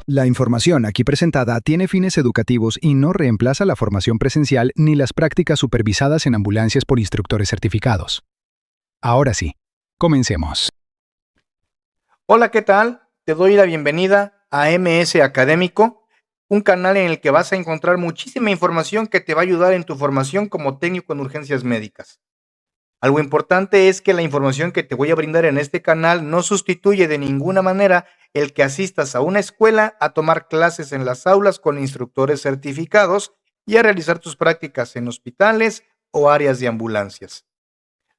La información aquí presentada tiene fines educativos y no reemplaza la formación presencial ni las prácticas supervisadas en ambulancias por instructores certificados. Ahora sí, comencemos. Hola, ¿qué tal? Te doy la bienvenida a MS Académico, un canal en el que vas a encontrar muchísima información que te va a ayudar en tu formación como técnico en urgencias médicas. Algo importante es que la información que te voy a brindar en este canal no sustituye de ninguna manera el que asistas a una escuela a tomar clases en las aulas con instructores certificados y a realizar tus prácticas en hospitales o áreas de ambulancias.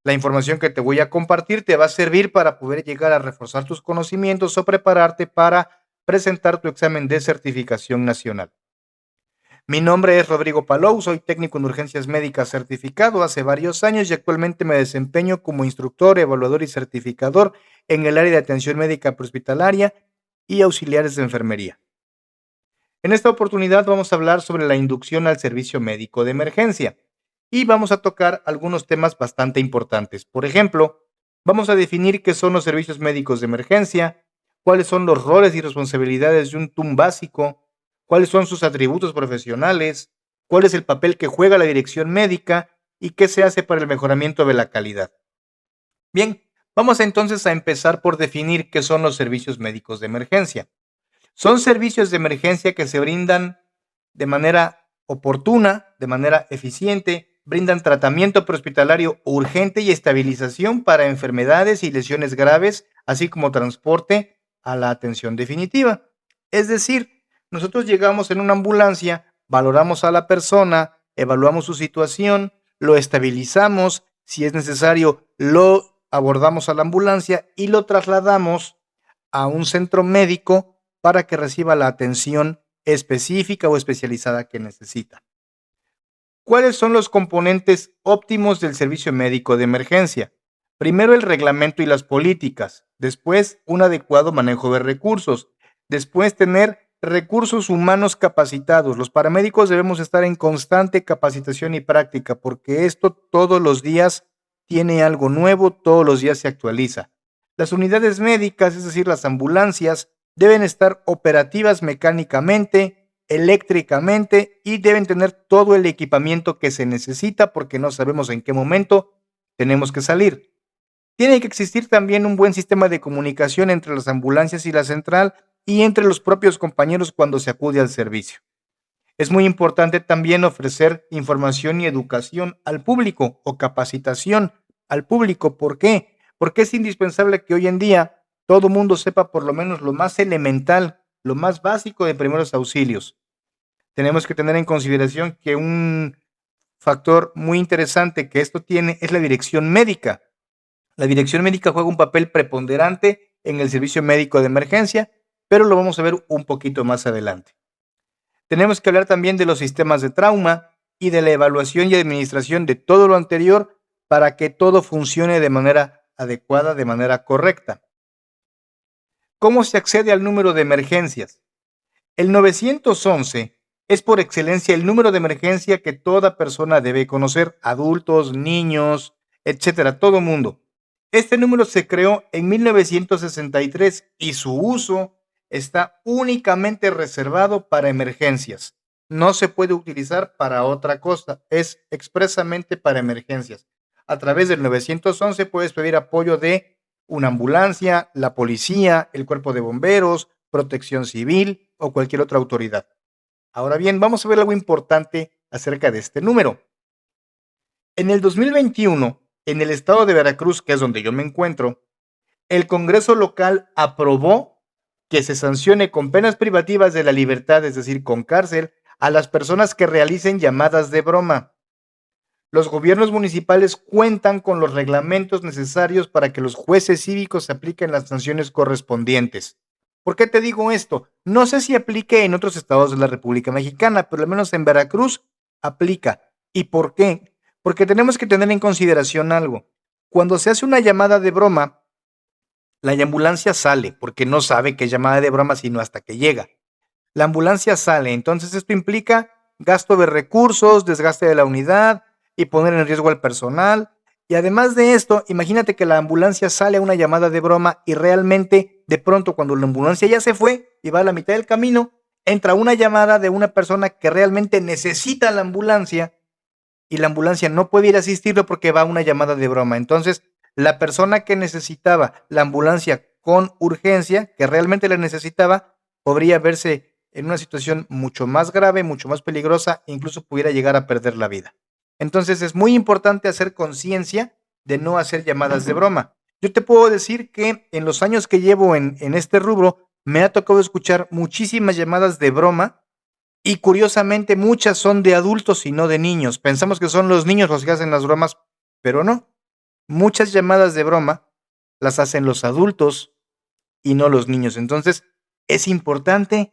La información que te voy a compartir te va a servir para poder llegar a reforzar tus conocimientos o prepararte para presentar tu examen de certificación nacional. Mi nombre es Rodrigo Palou, soy técnico en urgencias médicas certificado hace varios años y actualmente me desempeño como instructor, evaluador y certificador en el área de atención médica prehospitalaria y auxiliares de enfermería. En esta oportunidad vamos a hablar sobre la inducción al servicio médico de emergencia y vamos a tocar algunos temas bastante importantes. Por ejemplo, vamos a definir qué son los servicios médicos de emergencia, cuáles son los roles y responsabilidades de un TUM básico, cuáles son sus atributos profesionales, cuál es el papel que juega la dirección médica y qué se hace para el mejoramiento de la calidad. Bien, vamos entonces a empezar por definir qué son los servicios médicos de emergencia. Son servicios de emergencia que se brindan de manera oportuna, de manera eficiente, brindan tratamiento prehospitalario urgente y estabilización para enfermedades y lesiones graves, así como transporte a la atención definitiva. Es decir, nosotros llegamos en una ambulancia, valoramos a la persona, evaluamos su situación, lo estabilizamos, si es necesario, lo abordamos a la ambulancia y lo trasladamos a un centro médico para que reciba la atención específica o especializada que necesita. ¿Cuáles son los componentes óptimos del servicio médico de emergencia? Primero, el reglamento y las políticas. Después, un adecuado manejo de recursos. Después, tener recursos humanos capacitados. Los paramédicos debemos estar en constante capacitación y práctica porque esto todos los días tiene algo nuevo, todos los días se actualiza. Las unidades médicas, es decir, las ambulancias, deben estar operativas mecánicamente, eléctricamente y deben tener todo el equipamiento que se necesita porque no sabemos en qué momento tenemos que salir. Tiene que existir también un buen sistema de comunicación entre las ambulancias y la central y entre los propios compañeros cuando se acude al servicio. Es muy importante también ofrecer información y educación al público o capacitación al público. ¿Por qué? Porque es indispensable que hoy en día todo mundo sepa por lo menos lo más elemental, lo más básico de primeros auxilios. Tenemos que tener en consideración que un factor muy interesante que esto tiene es la dirección médica. La dirección médica juega un papel preponderante en el servicio médico de emergencia, pero lo vamos a ver un poquito más adelante. Tenemos que hablar también de los sistemas de trauma y de la evaluación y administración de todo lo anterior para que todo funcione de manera adecuada, de manera correcta. ¿Cómo se accede al número de emergencias? El 911 es por excelencia el número de emergencia que toda persona debe conocer, adultos, niños, etcétera, todo mundo. Este número se creó en 1963 y su uso está únicamente reservado para emergencias. No se puede utilizar para otra cosa, es expresamente para emergencias. A través del 911 puedes pedir apoyo de una ambulancia, la policía, el cuerpo de bomberos, protección civil o cualquier otra autoridad. Ahora bien, vamos a ver algo importante acerca de este número. En el 2021, en el estado de Veracruz, que es donde yo me encuentro, el Congreso local aprobó que se sancione con penas privativas de la libertad, es decir, con cárcel, a las personas que realicen llamadas de broma. Los gobiernos municipales cuentan con los reglamentos necesarios para que los jueces cívicos apliquen las sanciones correspondientes. ¿Por qué te digo esto? No sé si aplique en otros estados de la República Mexicana, pero al menos en Veracruz aplica. ¿Y por qué? Porque tenemos que tener en consideración algo. Cuando se hace una llamada de broma, la ambulancia sale, porque no sabe que es llamada de broma sino hasta que llega. La ambulancia sale, entonces esto implica gasto de recursos, desgaste de la unidad y poner en riesgo al personal. Y además de esto, imagínate que la ambulancia sale a una llamada de broma y realmente de pronto cuando la ambulancia ya se fue y va a la mitad del camino, entra una llamada de una persona que realmente necesita la ambulancia y la ambulancia no puede ir a asistirlo porque va a una llamada de broma. Entonces, la persona que necesitaba la ambulancia con urgencia, que realmente la necesitaba, podría verse en una situación mucho más grave, mucho más peligrosa e incluso pudiera llegar a perder la vida. Entonces, es muy importante hacer conciencia de no hacer llamadas de broma. Yo te puedo decir que en los años que llevo en este rubro, me ha tocado escuchar muchísimas llamadas de broma y curiosamente muchas son de adultos y no de niños. Pensamos que son los niños los que hacen las bromas, pero no. Muchas llamadas de broma las hacen los adultos y no los niños. Entonces, es importante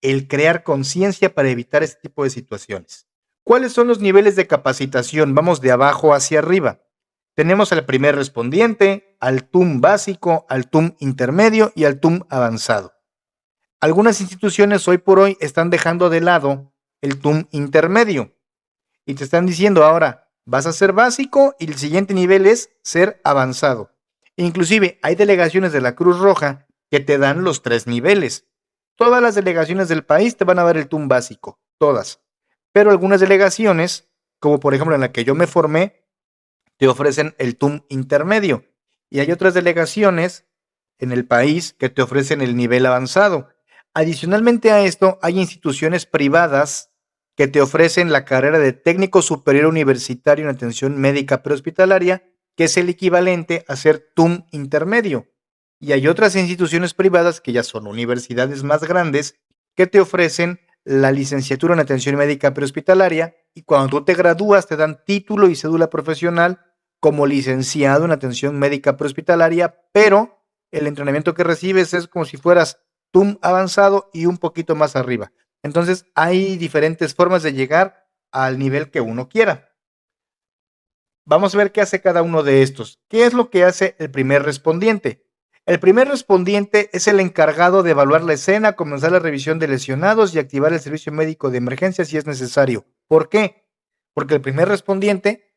el crear conciencia para evitar este tipo de situaciones. ¿Cuáles son los niveles de capacitación? Vamos de abajo hacia arriba. Tenemos al primer respondiente, al TUM básico, al TUM intermedio y al TUM avanzado. Algunas instituciones hoy por hoy están dejando de lado el TUM intermedio y te están diciendo ahora vas a ser básico y el siguiente nivel es ser avanzado. Inclusive hay delegaciones de la Cruz Roja que te dan los 3 niveles. Todas las delegaciones del país te van a dar el TUM básico, todas. Pero algunas delegaciones, como por ejemplo en la que yo me formé, te ofrecen el TUM intermedio. Y hay otras delegaciones en el país que te ofrecen el nivel avanzado. Adicionalmente a esto, hay instituciones privadas que te ofrecen la carrera de técnico superior universitario en atención médica prehospitalaria, que es el equivalente a ser TUM intermedio. Y hay otras instituciones privadas que ya son universidades más grandes que te ofrecen la licenciatura en atención médica prehospitalaria y cuando tú te gradúas te dan título y cédula profesional como licenciado en atención médica prehospitalaria, pero el entrenamiento que recibes es como si fueras TUM avanzado y un poquito más arriba. Entonces hay diferentes formas de llegar al nivel que uno quiera. Vamos a ver qué hace cada uno de estos. ¿Qué es lo que hace el primer respondiente? El primer respondiente es el encargado de evaluar la escena, comenzar la revisión de lesionados y activar el servicio médico de emergencia si es necesario. ¿Por qué? Porque el primer respondiente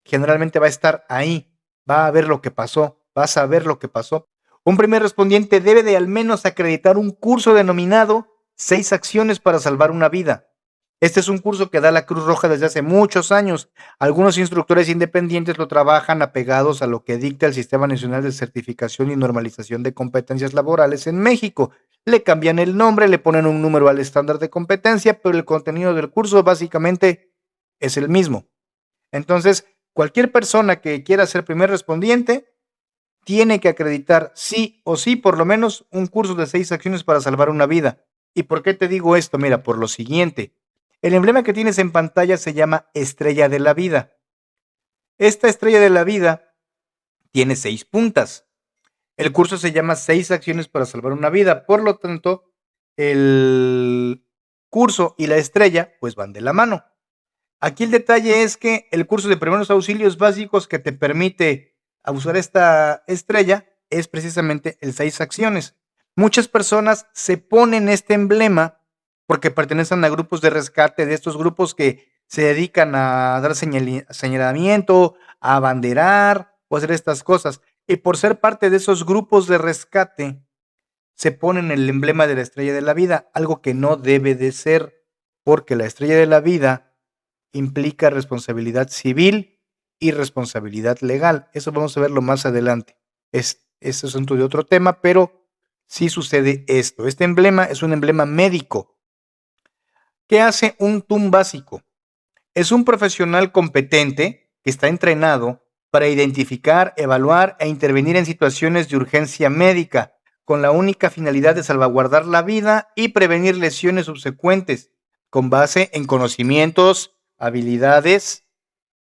generalmente va a estar ahí, va a ver lo que pasó, va a saber lo que pasó. Un primer respondiente debe de al menos acreditar un curso denominado 6 acciones para salvar una vida. Este es un curso que da la Cruz Roja desde hace muchos años. Algunos instructores independientes lo trabajan apegados a lo que dicta el Sistema Nacional de Certificación y Normalización de Competencias Laborales en México. Le cambian el nombre, le ponen un número al estándar de competencia, pero el contenido del curso básicamente es el mismo. Entonces, cualquier persona que quiera ser primer respondiente tiene que acreditar sí o sí por lo menos un curso de 6 acciones para salvar una vida. ¿Y por qué te digo esto? Mira, por lo siguiente. El emblema que tienes en pantalla se llama Estrella de la Vida. Esta Estrella de la Vida tiene 6 puntas. El curso se llama 6 acciones para salvar una vida. Por lo tanto, el curso y la estrella pues van de la mano. Aquí el detalle es que el curso de primeros auxilios básicos que te permite usar esta estrella es precisamente el 6 acciones. Muchas personas se ponen este emblema porque pertenecen a grupos de rescate, de estos grupos que se dedican a dar señalamiento, a abanderar o hacer estas cosas. Y por ser parte de esos grupos de rescate, se ponen el emblema de la estrella de la vida, algo que no debe de ser, porque la estrella de la vida implica responsabilidad civil y responsabilidad legal. Eso vamos a verlo más adelante. Es asunto de otro tema, pero sí sucede esto. Este emblema es un emblema médico. ¿Qué hace un TUM básico? Es un profesional competente que está entrenado para identificar, evaluar e intervenir en situaciones de urgencia médica con la única finalidad de salvaguardar la vida y prevenir lesiones subsecuentes con base en conocimientos, habilidades,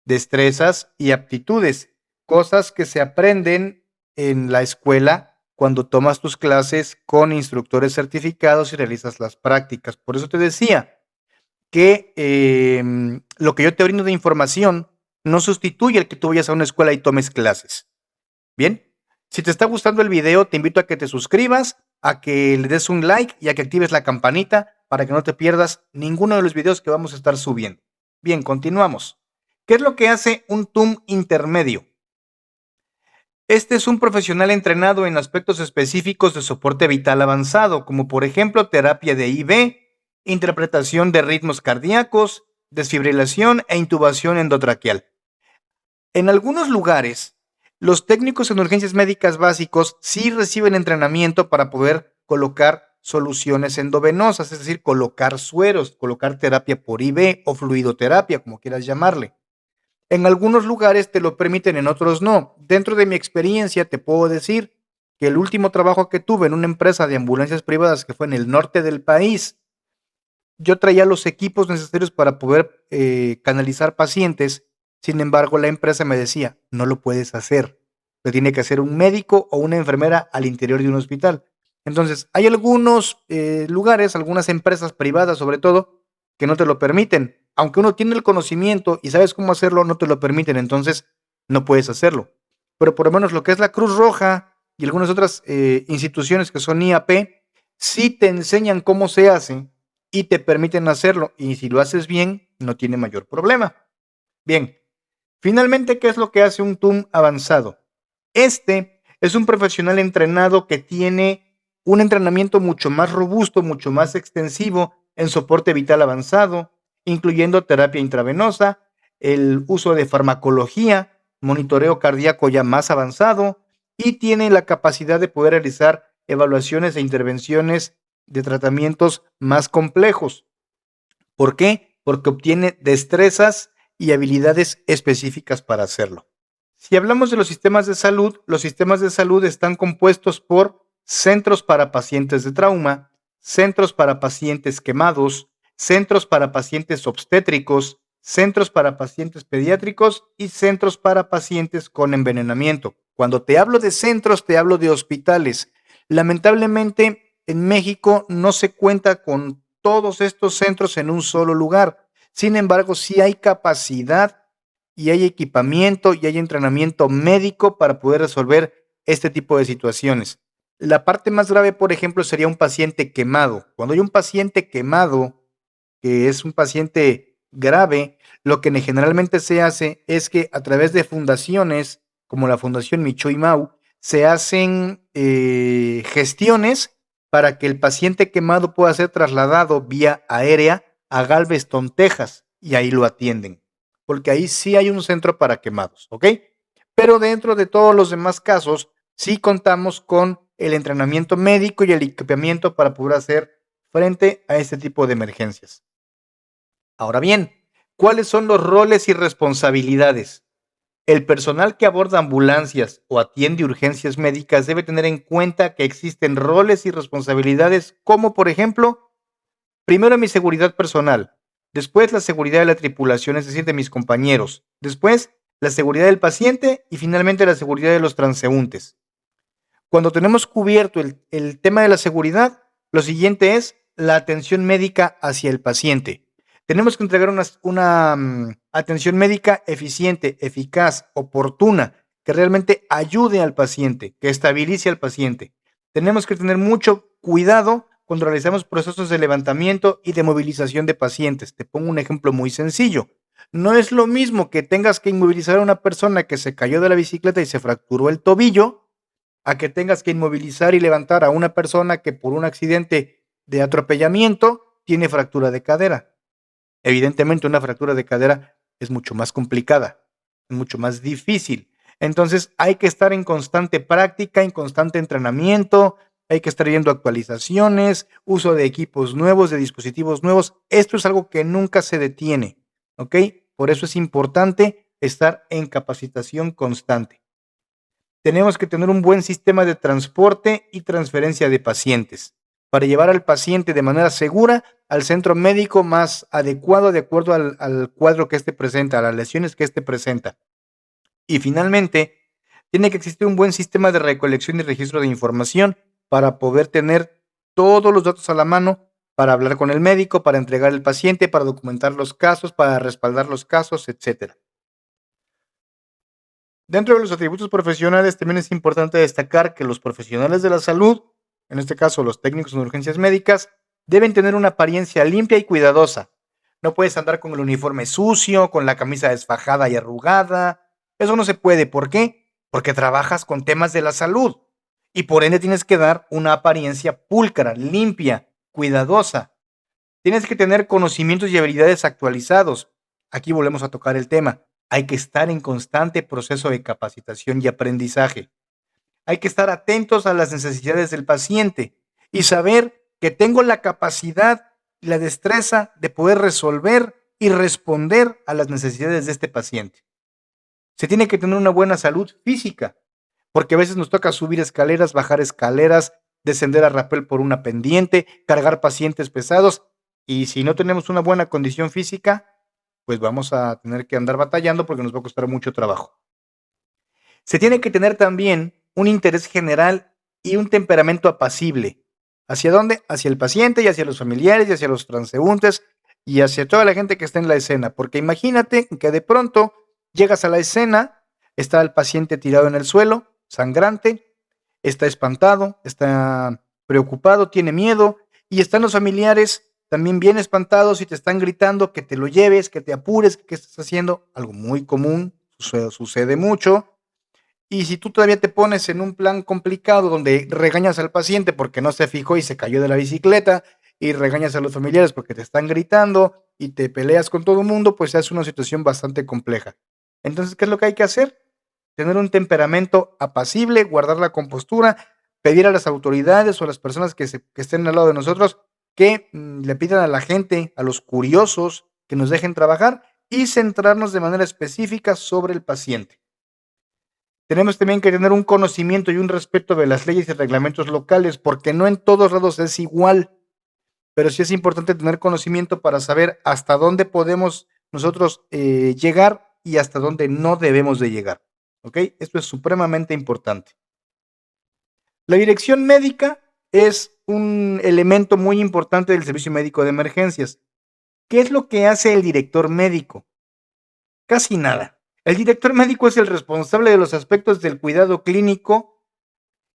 destrezas y aptitudes, cosas que se aprenden en la escuela cuando tomas tus clases con instructores certificados y realizas las prácticas. Por eso te decía que lo que yo te brindo de información no sustituye el que tú vayas a una escuela y tomes clases. Bien, si te está gustando el video, te invito a que te suscribas, a que le des un like y a que actives la campanita para que no te pierdas ninguno de los videos que vamos a estar subiendo. Bien, continuamos. ¿Qué es lo que hace un TUM intermedio? Este es un profesional entrenado en aspectos específicos de soporte vital avanzado, como por ejemplo terapia de IV, interpretación de ritmos cardíacos, desfibrilación e intubación endotraqueal. En algunos lugares, los técnicos en urgencias médicas básicos sí reciben entrenamiento para poder colocar soluciones endovenosas, es decir, colocar sueros, colocar terapia por IV o fluidoterapia, como quieras llamarle. En algunos lugares te lo permiten, en otros no. Dentro de mi experiencia te puedo decir que el último trabajo que tuve en una empresa de ambulancias privadas que fue en el norte del país, yo traía los equipos necesarios para poder canalizar pacientes. Sin embargo, la empresa me decía, no lo puedes hacer. Lo tiene que hacer un médico o una enfermera al interior de un hospital. Entonces, hay algunos lugares, algunas empresas privadas sobre todo, que no te lo permiten. Aunque uno tiene el conocimiento y sabes cómo hacerlo, no te lo permiten. Entonces, no puedes hacerlo. Pero por lo menos lo que es la Cruz Roja y algunas otras instituciones que son IAP, sí te enseñan cómo se hace y te permiten hacerlo. Y si lo haces bien, no tiene mayor problema. Bien, finalmente, ¿qué es lo que hace un TUM avanzado? Este es un profesional entrenado que tiene un entrenamiento mucho más robusto, mucho más extensivo en soporte vital avanzado, incluyendo terapia intravenosa, el uso de farmacología, monitoreo cardíaco ya más avanzado y tiene la capacidad de poder realizar evaluaciones e intervenciones de tratamientos más complejos. ¿Por qué? Porque obtiene destrezas y habilidades específicas para hacerlo. Si hablamos de los sistemas de salud están compuestos por centros para pacientes de trauma, centros para pacientes quemados, centros para pacientes obstétricos, centros para pacientes pediátricos y centros para pacientes con envenenamiento. Cuando te hablo de centros, te hablo de hospitales. Lamentablemente, en México no se cuenta con todos estos centros en un solo lugar. Sin embargo, sí hay capacidad y hay equipamiento y hay entrenamiento médico para poder resolver este tipo de situaciones. La parte más grave, por ejemplo, sería un paciente quemado. Cuando hay un paciente quemado, que es un paciente grave, lo que generalmente se hace es que a través de fundaciones como la Fundación Michoy Mau, se hacen gestiones para que el paciente quemado pueda ser trasladado vía aérea a Galveston, Texas, y ahí lo atienden, porque ahí sí hay un centro para quemados, ¿ok? Pero dentro de todos los demás casos, sí contamos con el entrenamiento médico y el equipamiento para poder hacer frente a este tipo de emergencias. Ahora bien, ¿cuáles son los roles y responsabilidades? El personal que aborda ambulancias o atiende urgencias médicas debe tener en cuenta que existen roles y responsabilidades como, por ejemplo, primero mi seguridad personal, después la seguridad de la tripulación, es decir, de mis compañeros, después la seguridad del paciente y finalmente la seguridad de los transeúntes. Cuando tenemos cubierto el tema de la seguridad, lo siguiente es la atención médica hacia el paciente. Tenemos que entregar una atención médica eficiente, eficaz, oportuna, que realmente ayude al paciente, que estabilice al paciente. Tenemos que tener mucho cuidado cuando realizamos procesos de levantamiento y de movilización de pacientes. Te pongo un ejemplo muy sencillo. No es lo mismo que tengas que inmovilizar a una persona que se cayó de la bicicleta y se fracturó el tobillo, a que tengas que inmovilizar y levantar a una persona que por un accidente de atropellamiento tiene fractura de cadera. Evidentemente, una fractura de cadera es mucho más complicada, es mucho más difícil. Entonces, hay que estar en constante práctica, en constante entrenamiento, hay que estar viendo actualizaciones, uso de equipos nuevos, de dispositivos nuevos. Esto es algo que nunca se detiene, ¿ok? Por eso es importante estar en capacitación constante. Tenemos que tener un buen sistema de transporte y transferencia de pacientes para llevar al paciente de manera segura al centro médico más adecuado de acuerdo al cuadro que éste presenta, a las lesiones que éste presenta. Y finalmente, tiene que existir un buen sistema de recolección y registro de información para poder tener todos los datos a la mano para hablar con el médico, para entregar al paciente, para documentar los casos, para respaldar los casos, etc. Dentro de los atributos profesionales también es importante destacar que los profesionales de la salud, en este caso los técnicos en urgencias médicas, deben tener una apariencia limpia y cuidadosa. No puedes andar con el uniforme sucio, con la camisa desfajada y arrugada. Eso no se puede. ¿Por qué? porque trabajas con temas de la salud y por ende tienes que dar una apariencia pulcra, limpia, cuidadosa. Tienes que tener conocimientos y habilidades actualizados. Aquí volvemos a tocar el tema. Hay que estar en constante proceso de capacitación y aprendizaje. Hay que estar atentos a las necesidades del paciente y saber que tengo la capacidad y la destreza de poder resolver y responder a las necesidades de este paciente. Se tiene que tener una buena salud física, porque a veces nos toca subir escaleras, bajar escaleras, descender a rapel por una pendiente, cargar pacientes pesados, y si no tenemos una buena condición física, pues vamos a tener que andar batallando porque nos va a costar mucho trabajo. Se tiene que tener también un interés general y un temperamento apacible. ¿Hacia dónde? Hacia el paciente y hacia los familiares y hacia los transeúntes y hacia toda la gente que está en la escena. Porque imagínate que de pronto llegas a la escena, está el paciente tirado en el suelo, sangrante, está espantado, está preocupado, tiene miedo y están los familiares también bien espantados y te están gritando que te lo lleves, que te apures, que qué estás haciendo. Algo muy común, sucede mucho. Y si tú todavía te pones en un plan complicado donde regañas al paciente porque no se fijó y se cayó de la bicicleta y regañas a los familiares porque te están gritando y te peleas con todo el mundo, pues es una situación bastante compleja. Entonces, ¿qué es lo que hay que hacer? Tener un temperamento apacible, guardar la compostura, pedir a las autoridades o a las personas que estén al lado de nosotros que le pidan a la gente, a los curiosos, que nos dejen trabajar y centrarnos de manera específica sobre el paciente. Tenemos también que tener un conocimiento y un respeto de las leyes y reglamentos locales, porque no en todos lados es igual, pero sí es importante tener conocimiento para saber hasta dónde podemos nosotros llegar y hasta dónde no debemos de llegar. ¿Ok? Esto es supremamente importante. La dirección médica es un elemento muy importante del servicio médico de emergencias. ¿Qué es lo que hace el director médico? Casi nada. El director médico es el responsable de los aspectos del cuidado clínico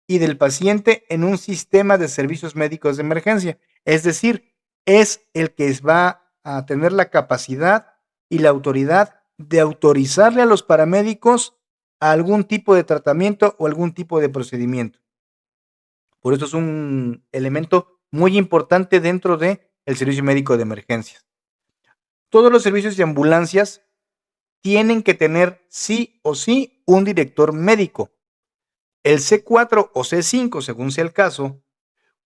y del paciente en un sistema de servicios médicos de emergencia. Es decir, es el que va a tener la capacidad y la autoridad de autorizarle a los paramédicos a algún tipo de tratamiento o algún tipo de procedimiento. Por eso es un elemento muy importante dentro del servicio médico de emergencias. Todos los servicios de ambulancias tienen que tener sí o sí un director médico. El C4 o C5, según sea el caso,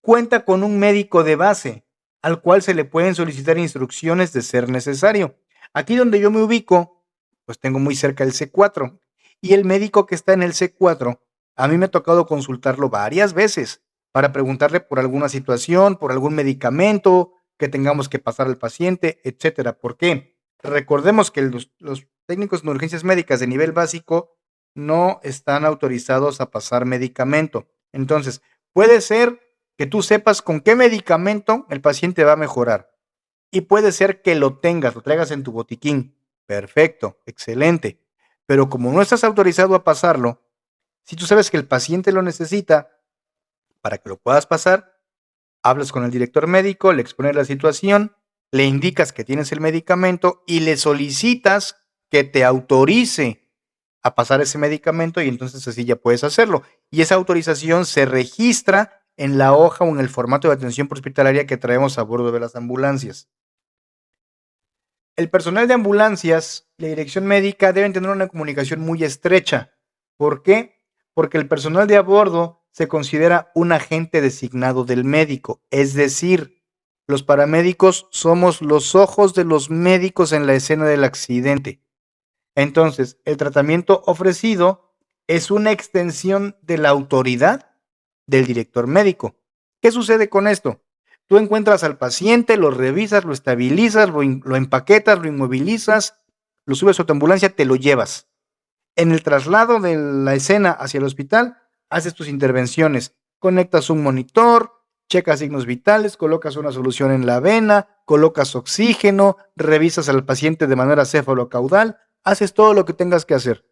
cuenta con un médico de base, al cual se le pueden solicitar instrucciones de ser necesario. Aquí donde yo me ubico, pues tengo muy cerca el C4, y el médico que está en el C4, a mí me ha tocado consultarlo varias veces para preguntarle por alguna situación, por algún medicamento que tengamos que pasar al paciente, etcétera. ¿Por qué? Recordemos que los técnicos en urgencias médicas de nivel básico no están autorizados a pasar medicamento. Entonces, puede ser que tú sepas con qué medicamento el paciente va a mejorar. Y puede ser que lo traigas en tu botiquín. Perfecto, excelente. Pero como no estás autorizado a pasarlo, si tú sabes que el paciente lo necesita, para que lo puedas pasar, hablas con el director médico, le expones la situación, le indicas que tienes el medicamento y le solicitas que te autorice a pasar ese medicamento y entonces así ya puedes hacerlo. Y esa autorización se registra en la hoja o en el formato de atención prehospitalaria que traemos a bordo de las ambulancias. El personal de ambulancias y la dirección médica deben tener una comunicación muy estrecha. ¿Por qué? Porque el personal de a bordo se considera un agente designado del médico, es decir, los paramédicos somos los ojos de los médicos en la escena del accidente. Entonces, el tratamiento ofrecido es una extensión de la autoridad del director médico. ¿Qué sucede con esto? Tú encuentras al paciente, lo revisas, lo estabilizas, lo empaquetas, lo inmovilizas, lo subes a tu ambulancia, te lo llevas. En el traslado de la escena hacia el hospital, haces tus intervenciones, conectas un monitor, checas signos vitales, colocas una solución en la vena, colocas oxígeno, revisas al paciente de manera cefalocaudal, haces todo lo que tengas que hacer.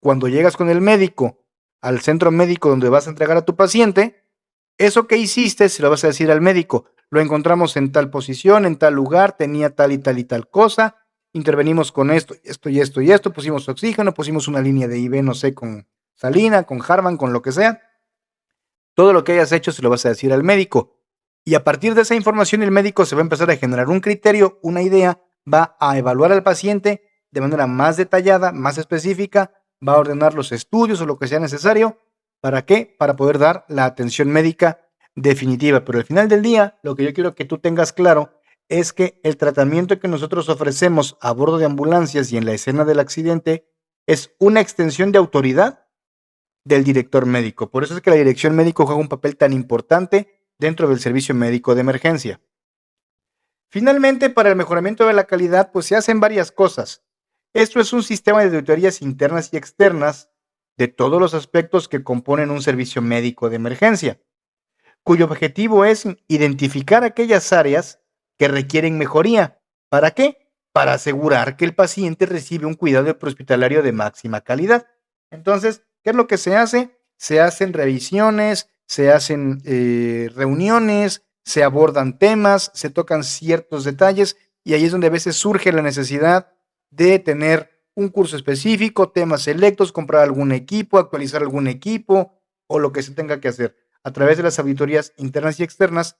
Cuando llegas con el médico al centro médico donde vas a entregar a tu paciente, eso que hiciste se lo vas a decir al médico. Lo encontramos en tal posición, en tal lugar, tenía tal y tal cosa, intervenimos con esto, esto y esto y esto, pusimos oxígeno, pusimos una línea de IV, no sé, con Salina, con Harvard, con lo que sea. Todo lo que hayas hecho se lo vas a decir al médico. Y a partir de esa información el médico se va a empezar a generar un criterio, una idea, va a evaluar al paciente de manera más detallada, más específica, va a ordenar los estudios o lo que sea necesario. ¿Para qué? Para poder dar la atención médica definitiva. Pero al final del día, lo que yo quiero que tú tengas claro es que el tratamiento que nosotros ofrecemos a bordo de ambulancias y en la escena del accidente es una extensión de autoridad del director médico. Por eso es que la dirección médico juega un papel tan importante dentro del servicio médico de emergencia. Finalmente, para el mejoramiento de la calidad, pues se hacen varias cosas. Esto es un sistema de auditorías internas y externas de todos los aspectos que componen un servicio médico de emergencia, cuyo objetivo es identificar aquellas áreas que requieren mejoría. ¿Para qué? Para asegurar que el paciente recibe un cuidado prehospitalario de máxima calidad. Entonces, ¿qué es lo que se hace? Se hacen revisiones, se hacen reuniones, se abordan temas, se tocan ciertos detalles y ahí es donde a veces surge la necesidad de tener un curso específico, temas selectos, comprar algún equipo, actualizar algún equipo o lo que se tenga que hacer. A través de las auditorías internas y externas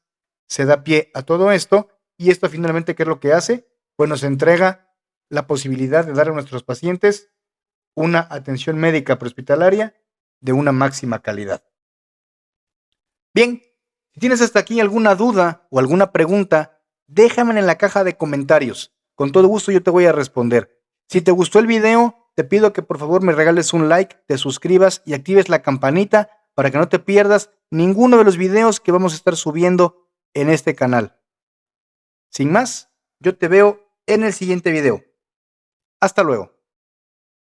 se da pie a todo esto y esto finalmente, ¿qué es lo que hace? Pues nos entrega la posibilidad de dar a nuestros pacientes una atención médica prehospitalaria de una máxima calidad. Bien, si tienes hasta aquí alguna duda o alguna pregunta, déjame en la caja de comentarios. Con todo gusto yo te voy a responder. Si te gustó el video, te pido que por favor me regales un like, te suscribas y actives la campanita para que no te pierdas ninguno de los videos que vamos a estar subiendo en este canal. Sin más, yo te veo en el siguiente video. Hasta luego.